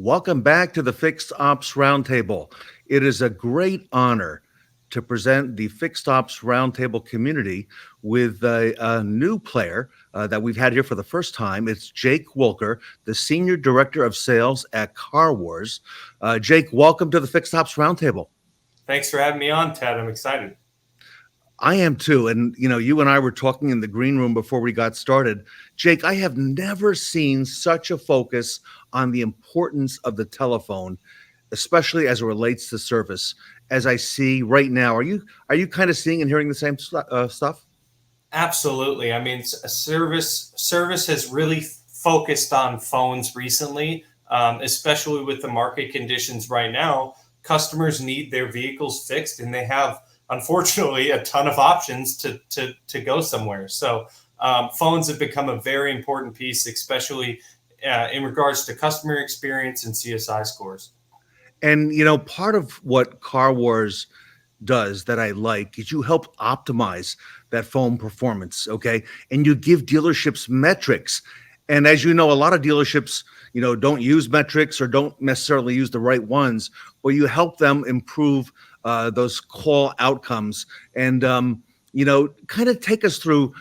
Welcome back to the Fixed Ops Roundtable. It is a great honor to present the Fixed Ops Roundtable community with a new player that we've had here for the first time. It's Jake Wilker, the Senior Director of Sales at Car Wars. Jake, welcome to the Fixed Ops Roundtable. Thanks for having me on, Ted. I'm excited. I am too. And, you and I were talking in the green room before we got started. Jake, I have never seen such a focus on the importance of the telephone, especially as it relates to service, as I see right now. Are you kind of seeing and hearing the same stuff? Absolutely. I mean, service has really focused on phones recently, especially with the market conditions right now. Customers need their vehicles fixed, and they have, unfortunately, a ton of options to go somewhere. So phones have become a very important piece, especially in regards to customer experience and CSI scores. And, part of what Car Wars does that I like is you help optimize that phone performance, okay? And you give dealerships metrics. And as you know, a lot of dealerships, don't use metrics or don't necessarily use the right ones, but you help them improve those call outcomes. And, kind of take us through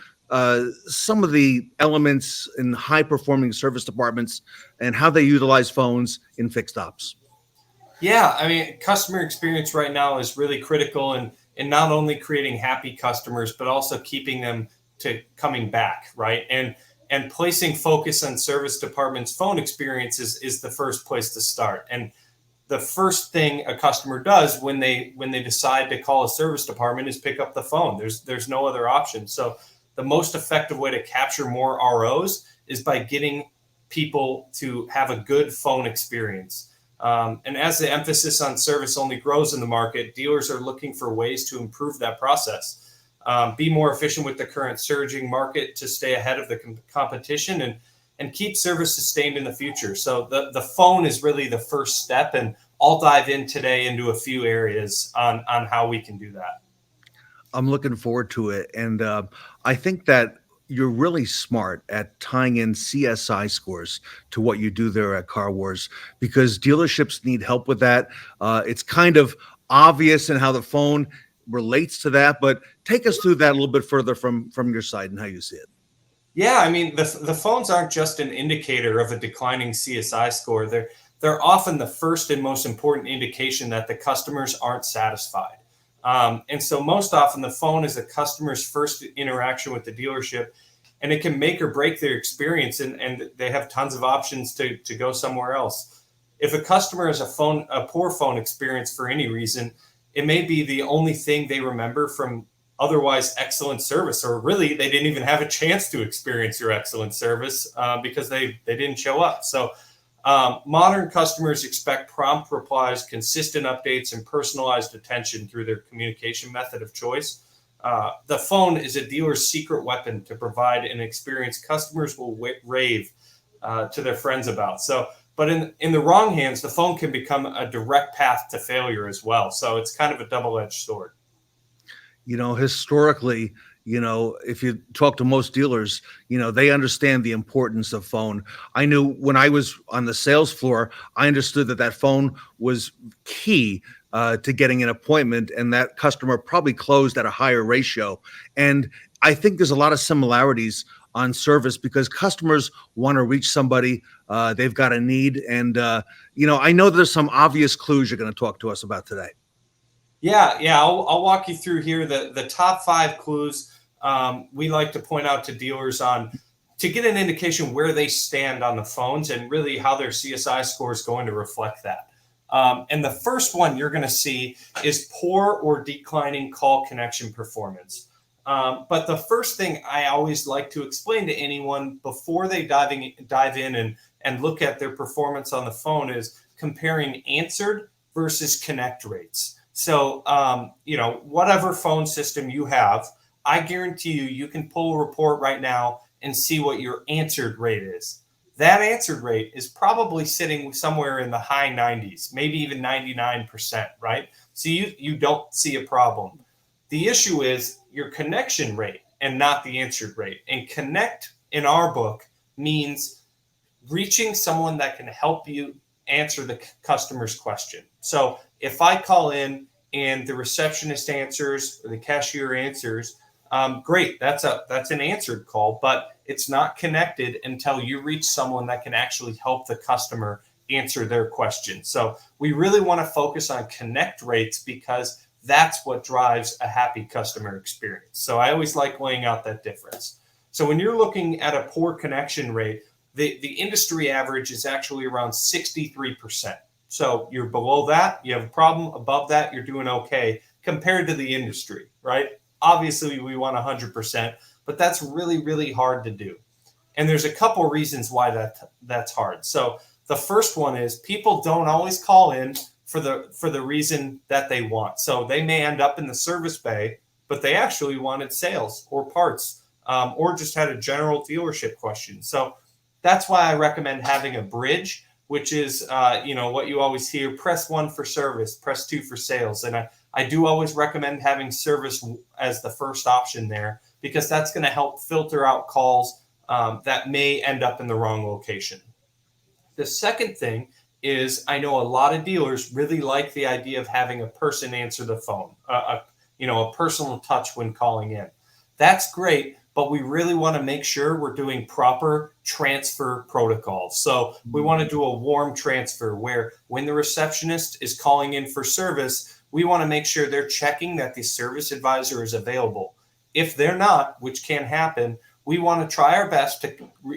some of the elements in high performing service departments and how they utilize phones in fixed ops. Yeah, I mean, customer experience right now is really critical in not only creating happy customers, but also keeping them to coming back, right? And placing focus on service department's phone experience is the first place to start. And the first thing a customer does when they decide to call a service department is pick up the phone. There's no other option. So the most effective way to capture more ROs is by getting people to have a good phone experience. And as the emphasis on service only grows in the market, dealers are looking for ways to improve that process, be more efficient with the current surging market to stay ahead of the competition and keep service sustained in the future. So the phone is really the first step, and I'll dive in today into a few areas on how we can do that. I'm looking forward to it. And I think that you're really smart at tying in CSI scores to what you do there at Car Wars because dealerships need help with that. It's kind of obvious in how the phone relates to that, but take us through that a little bit further from your side and how you see it. Yeah, I mean, the phones aren't just an indicator of a declining CSI score. They're often the first and most important indication that the customers aren't satisfied. And so most often the phone is a customer's first interaction with the dealership, and it can make or break their experience, and they have tons of options to go somewhere else. If a customer has a poor phone experience for any reason, it may be the only thing they remember from otherwise excellent service, or really they didn't even have a chance to experience your excellent service because they didn't show up. So modern customers expect prompt replies, consistent updates, and personalized attention through their communication method of choice. The phone is a dealer's secret weapon to provide an experience customers will rave to their friends about. But in the wrong hands, the phone can become a direct path to failure as well. So it's kind of a double-edged sword. Historically, if you talk to most dealers, they understand the importance of phone. I knew when I was on the sales floor, I understood that phone was key to getting an appointment, and that customer probably closed at a higher ratio. And I think there's a lot of similarities on service because customers want to reach somebody, they've got a need. And, I know there's some obvious clues you're going to talk to us about today. Yeah. I'll walk you through here the top 5 clues we like to point out to dealers on to get an indication where they stand on the phones and really how their CSI score is going to reflect that. And the first one you're going to see is poor or declining call connection performance. But the first thing I always like to explain to anyone before they dive in and look at their performance on the phone is comparing answered versus connect rates. So, whatever phone system you have, I guarantee you can pull a report right now and see what your answered rate is. That answered rate is probably sitting somewhere in the high 90s, maybe even 99%, right? So you don't see a problem. The issue is your connection rate and not the answered rate. And connect in our book means reaching someone that can help you answer the customer's question. So if I call in and the receptionist answers or the cashier answers, great, that's an answered call, but it's not connected until you reach someone that can actually help the customer answer their question. So we really want to focus on connect rates because that's what drives a happy customer experience. So I always like laying out that difference. So when you're looking at a poor connection rate, the industry average is actually around 63%. So you're below that, you have a problem. Above that, you're doing okay compared to the industry, right? Obviously, we want 100%, but that's really, really hard to do. And there's a couple reasons why that's hard. So the first one is people don't always call in for the reason that they want. So they may end up in the service bay, but they actually wanted sales or parts, or just had a general dealership question. So that's why I recommend having a bridge, which is what you always hear: press 1 for service, press 2 for sales. And I do always recommend having service as the first option there, because that's going to help filter out calls that may end up in the wrong location. The second thing is, I know a lot of dealers really like the idea of having a person answer the phone, a personal touch when calling in. That's great, but we really want to make sure we're doing proper transfer protocols. So we want to do a warm transfer where when the receptionist is calling in for service, we want to make sure they're checking that the service advisor is available. If they're not, which can happen, we want to try our best to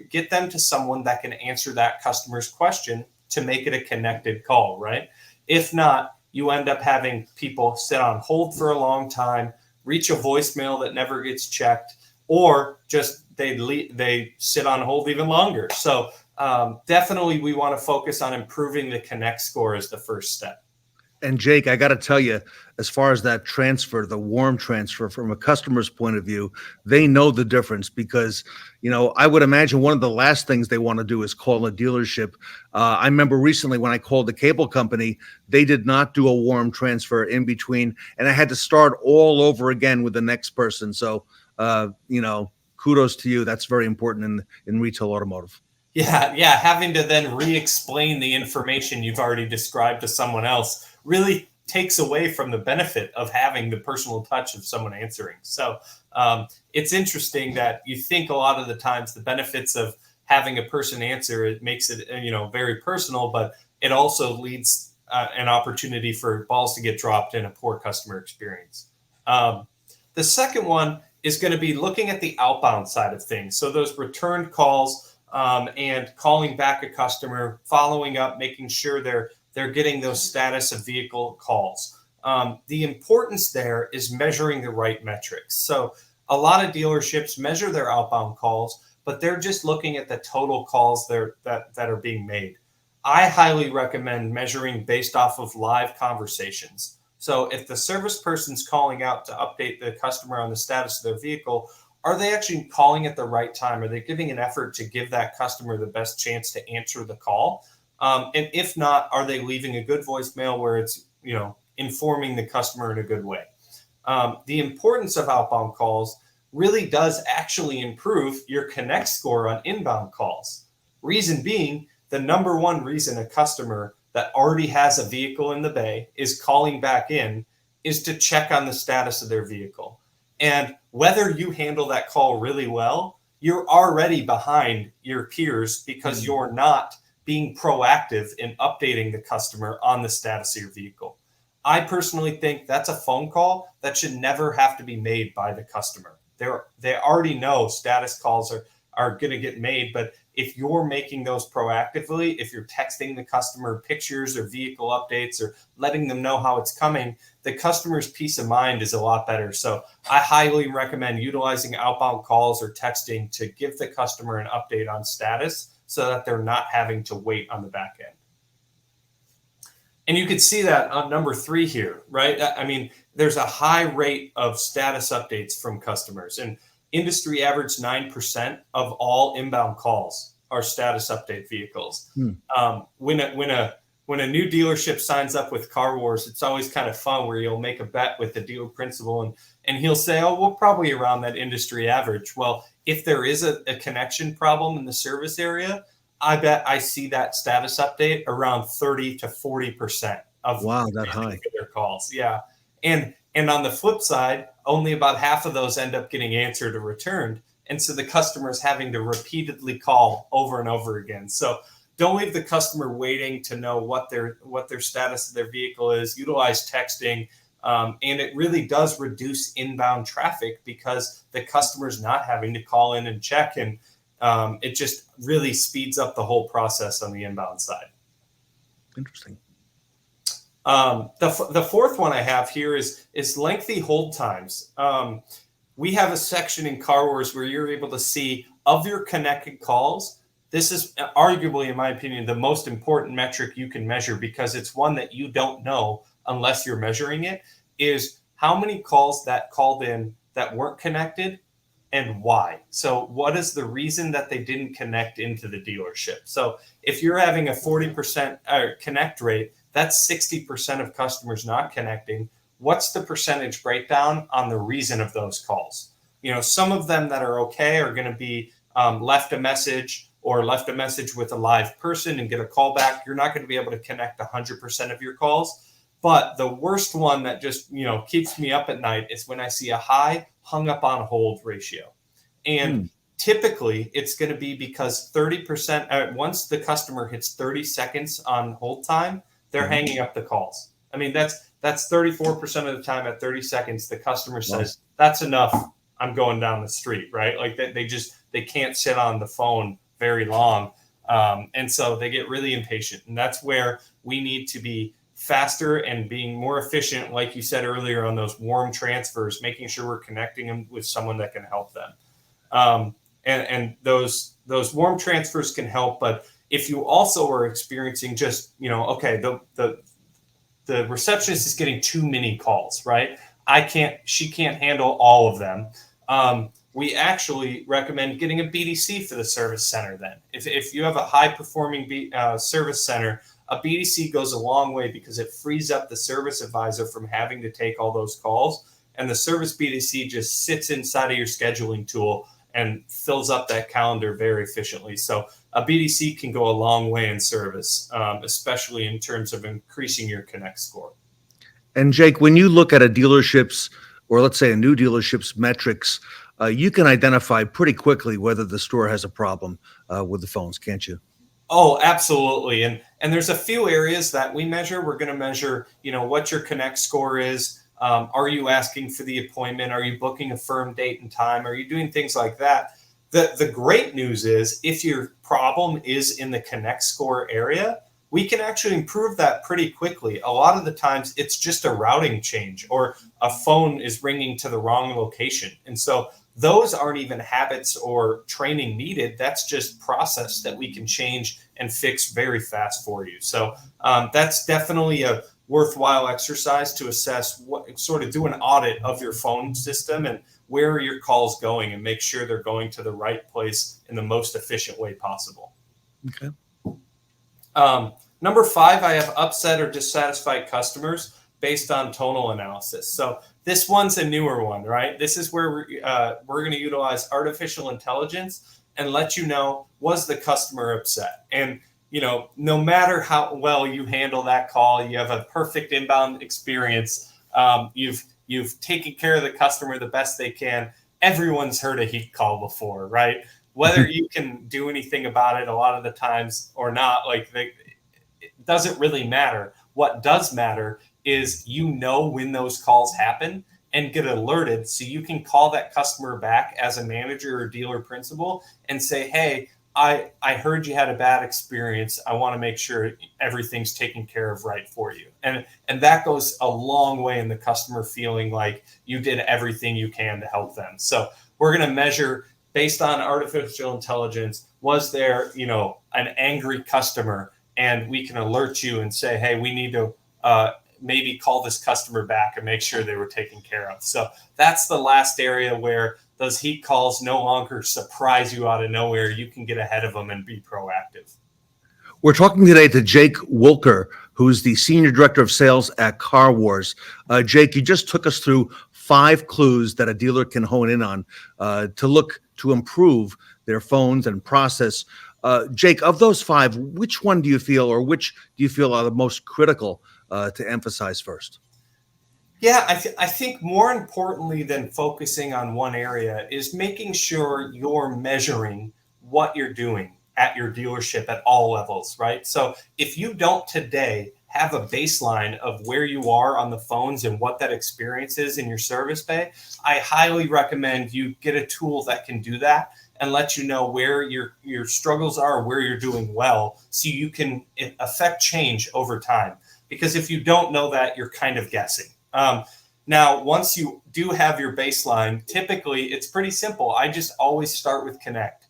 get them to someone that can answer that customer's question to make it a connected call, right? If not, you end up having people sit on hold for a long time, reach a voicemail that never gets checked, or just they sit on hold even longer. So definitely we want to focus on improving the connect score as the first step. And Jake, I got to tell you, as far as that transfer, the warm transfer, from a customer's point of view, they know the difference because, I would imagine one of the last things they want to do is call a dealership. I remember recently when I called the cable company, they did not do a warm transfer in between, and I had to start all over again with the next person. So, kudos to you. That's very important in retail automotive. Yeah. Having to then re-explain the information you've already described to someone else really takes away from the benefit of having the personal touch of someone answering. So it's interesting that you think a lot of the times the benefits of having a person answer, it makes it, very personal, but it also leads an opportunity for balls to get dropped in a poor customer experience. The second one is going to be looking at the outbound side of things. So those returned calls, and calling back a customer, following up, making sure they're getting those status of vehicle calls. The importance there is measuring the right metrics. So a lot of dealerships measure their outbound calls, but they're just looking at the total calls that are being made. I highly recommend measuring based off of live conversations. So if the service person's calling out to update the customer on the status of their vehicle, are they actually calling at the right time? Are they giving an effort to give that customer the best chance to answer the call? And if not, are they leaving a good voicemail where it's, informing the customer in a good way? The importance of outbound calls really does actually improve your connect score on inbound calls. Reason being, the number one reason a customer that already has a vehicle in the bay is calling back in is to check on the status of their vehicle. And whether you handle that call really well, you're already behind your peers because you're not being proactive in updating the customer on the status of your vehicle. I personally think that's a phone call that should never have to be made by the customer. They already know status calls are going to get made, but if you're making those proactively, if you're texting the customer pictures or vehicle updates or letting them know how it's coming, the customer's peace of mind is a lot better. So I highly recommend utilizing outbound calls or texting to give the customer an update on status so that they're not having to wait on the back end. And you can see that on number 3 here, right? I mean, there's a high rate of status updates from customers, and industry average 9% of all inbound calls are status update vehicles. When a new dealership signs up with Car Wars, it's always kind of fun where you'll make a bet with the dealer principal and he'll say, oh, we're probably around that industry average. Well, if there is a connection problem in the service area, I bet I see that status update around 30 to 40% of the Wow, that reason high. for their calls. Yeah. And on the flip side, only about half of those end up getting answered or returned. And so the customer is having to repeatedly call over and over again. So don't leave the customer waiting to know what their status of their vehicle is. Utilize texting. And it really does reduce inbound traffic because the customer's not having to call in and check. And it just really speeds up the whole process on the inbound side. Interesting. The fourth one I have here is lengthy hold times. We have a section in Car Wars where you're able to see of your connected calls. This is arguably, in my opinion, the most important metric you can measure because it's one that you don't know unless you're measuring it, is how many calls that called in that weren't connected and why. So what is the reason that they didn't connect into the dealership? So if you're having a 40% connect rate, that's 60% of customers not connecting. What's the percentage breakdown on the reason of those calls? Some of them that are okay are going to be left a message with a live person and get a call back. You're not going to be able to connect 100% of your calls. But the worst one that just, keeps me up at night is when I see a high hung up on hold ratio. And typically it's going to be because 30%, once the customer hits 30 seconds on hold time, they're hanging up the calls. I mean, that's 34% of the time at 30 seconds, the customer says, that's enough. I'm going down the street, right? Like they can't sit on the phone very long. And so they get really impatient. And that's where we need to be faster and being more efficient, like you said earlier, on those warm transfers, making sure we're connecting them with someone that can help them. And those warm transfers can help, but if you also are experiencing just, okay, the receptionist is getting too many calls, right? She can't handle all of them. We actually recommend getting a BDC for the service center then. If you have a high performing service center, a BDC goes a long way because it frees up the service advisor from having to take all those calls. And the service BDC just sits inside of your scheduling tool and fills up that calendar very efficiently. So a BDC can go a long way in service, especially in terms of increasing your Connect score. And Jake, when you look at a dealership's, or let's say a new dealership's metrics, you can identify pretty quickly whether the store has a problem with the phones, can't you? Oh, absolutely. And there's a few areas that we measure. We're going to measure, what your Connect score is. Are you asking for the appointment? Are you booking a firm date and time? Are you doing things like that? The great news is if your problem is in the Connect score area, we can actually improve that pretty quickly. A lot of the times it's just a routing change or a phone is ringing to the wrong location. And so those aren't even habits or training needed. That's just process that we can change and fix very fast for you. So that's definitely a worthwhile exercise to assess do an audit of your phone system and where are your calls going and make sure they're going to the right place in the most efficient way possible. Okay. Number 5, I have upset or dissatisfied customers based on tonal analysis. So this one's a newer one, right? This is where we're going to utilize artificial intelligence and let you know, was the customer upset? And, no matter how well you handle that call, you have a perfect inbound experience. You've taken care of the customer the best they can. Everyone's heard a heat call before, right? Whether you can do anything about it a lot of the times or not, it doesn't really matter. What does matter is when those calls happen and get alerted so you can call that customer back as a manager or dealer principal and say, hey, I heard you had a bad experience. I want to make sure everything's taken care of right for you. And that goes a long way in the customer feeling like you did everything you can to help them. So we're going to measure based on artificial intelligence, was there, an angry customer? And we can alert you and say, hey, we need to maybe call this customer back and make sure they were taken care of. So that's the last area where those heat calls no longer surprise you out of nowhere. You can get ahead of them and be proactive. We're talking today to Jake Wilker, who's the Senior Director of Sales at Car Wars. Jake, you just took us through 5 clues that a dealer can hone in on to look to improve their phones and process Jake, of those five, which one do you feel, or which do you feel are the most critical to emphasize first? Yeah, I think more importantly than focusing on one area is making sure you're measuring what you're doing at your dealership at all levels, right? So if you don't today have a baseline of where you are on the phones and what that experience is in your service bay, I highly recommend you get a tool that can do that and let you know where your struggles are, where you're doing well, so you can affect change over time. Because if you don't know that, you're kind of guessing. Now, once you do have your baseline, typically it's pretty simple. I just always start with connect.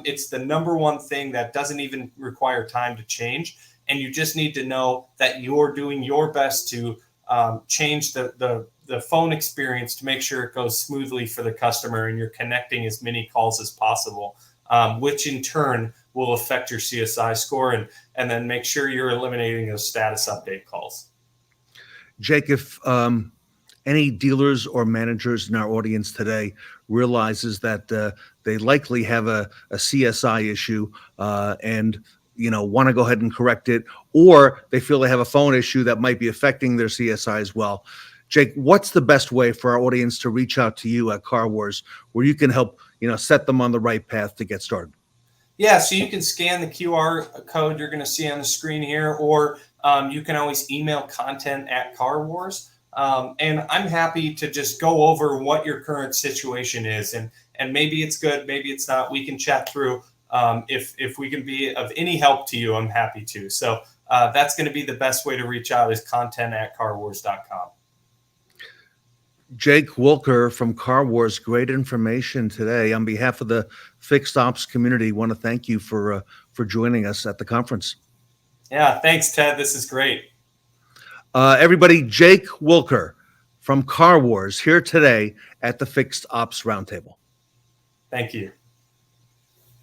It's the number one thing that doesn't even require time to change. And you just need to know that you're doing your best to change the phone experience to make sure it goes smoothly for the customer and you're connecting as many calls as possible, which in turn will affect your CSI score and then make sure you're eliminating those status update calls. Jake, if any dealers or managers in our audience today realizes that they likely have a CSI issue and want to go ahead and correct it, or they feel they have a phone issue that might be affecting their CSI as well, Jake, what's the best way for our audience to reach out to you at Car Wars, where you can help set them on the right path to get started? Yeah, so you can scan the QR code you're going to see on the screen here, or you can always email content at Car Wars. And I'm happy to just go over what your current situation is. And maybe it's good, maybe it's not. We can chat through. If we can be of any help to you, I'm happy to. So that's going to be the best way to reach out is content at carwars.com. Jake Wilker from Car Wars, great information today. On behalf of the fixed ops community, want to thank you for joining us at the conference. Yeah, thanks, Ted. This is great. Everybody, Jake Wilker from Car Wars here today at the Fixed Ops Roundtable. Thank you.